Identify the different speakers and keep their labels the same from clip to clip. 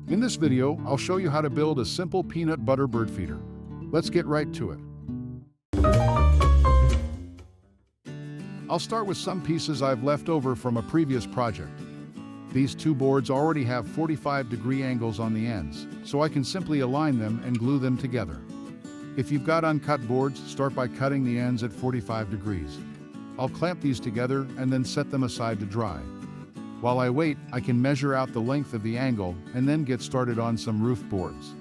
Speaker 1: In this video, I'll show you how to build a simple peanut butter bird feeder. Let's get right to it. I'll start with some pieces I've left over from a previous project. These two boards already have 45-degree angles on the ends, so I can simply align them and glue them together. If you've got uncut boards, start by cutting the ends at 45 degrees. I'll clamp these together and then set them aside to dry. While I wait, I can measure out the length of the angle and then get started on some roof boards.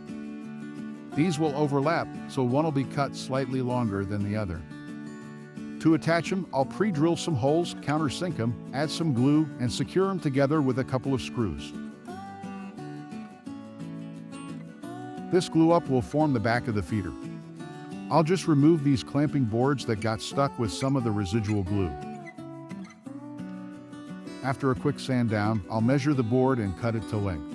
Speaker 1: These will overlap, so one will be cut slightly longer than the other. To attach them, I'll pre-drill some holes, countersink them, add some glue, and secure them together with a couple of screws. This glue up will form the back of the feeder. I'll just remove these clamping boards that got stuck with some of the residual glue. After a quick sand down, I'll measure the board and cut it to length.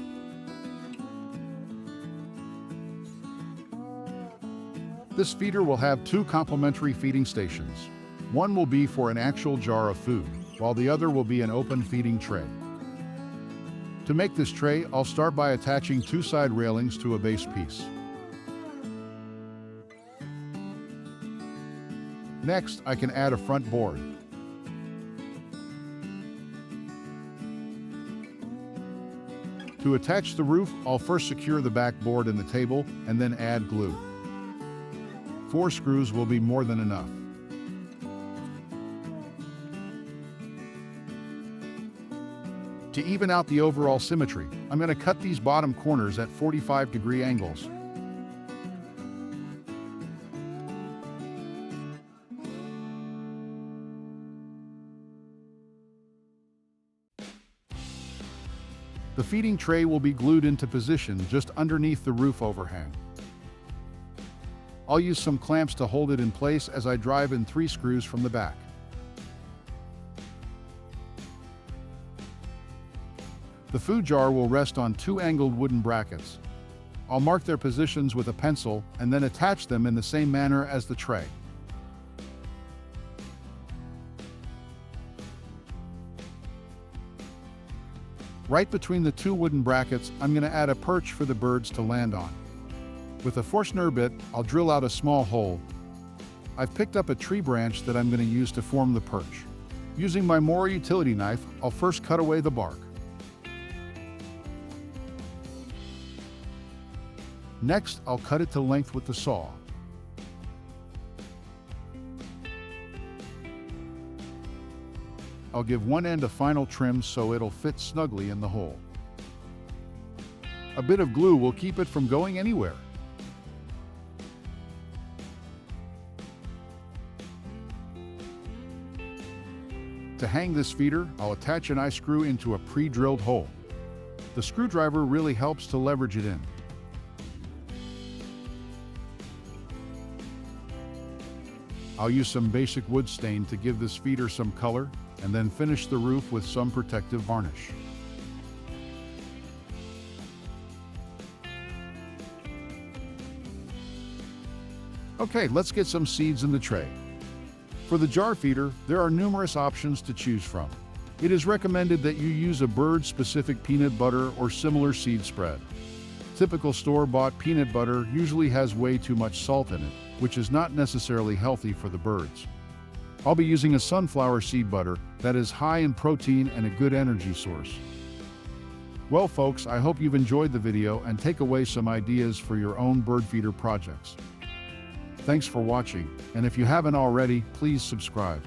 Speaker 1: This feeder will have two complementary feeding stations. One will be for an actual jar of food, while the other will be an open feeding tray. To make this tray, I'll start by attaching two side railings to a base piece. Next, I can add a front board. To attach the roof, I'll first secure the back board in the table and then add glue. 4 screws will be more than enough. To even out the overall symmetry, I'm going to cut these bottom corners at 45-degree angles. The feeding tray will be glued into position just underneath the roof overhang. I'll use some clamps to hold it in place as I drive in 3 screws from the back. The food jar will rest on 2 angled wooden brackets. I'll mark their positions with a pencil and then attach them in the same manner as the tray. Right between the 2 wooden brackets, I'm going to add a perch for the birds to land on. With a Forstner bit, I'll drill out a small hole. I've picked up a tree branch that I'm going to use to form the perch. Using my Moore utility knife, I'll first cut away the bark. Next, I'll cut it to length with the saw. I'll give one end a final trim so it'll fit snugly in the hole. A bit of glue will keep it from going anywhere. To hang this feeder, I'll attach an eye screw into a pre-drilled hole. The screwdriver really helps to leverage it in. I'll use some basic wood stain to give this feeder some color, and then finish the roof with some protective varnish. Okay, let's get some seeds in the tray. For the jar feeder, there are numerous options to choose from. It is recommended that you use a bird-specific peanut butter or similar seed spread. Typical store-bought peanut butter usually has way too much salt in it, which is not necessarily healthy for the birds. I'll be using a sunflower seed butter that is high in protein and a good energy source. Well folks, I hope you've enjoyed the video and take away some ideas for your own bird feeder projects. Thanks for watching, and if you haven't already, please subscribe.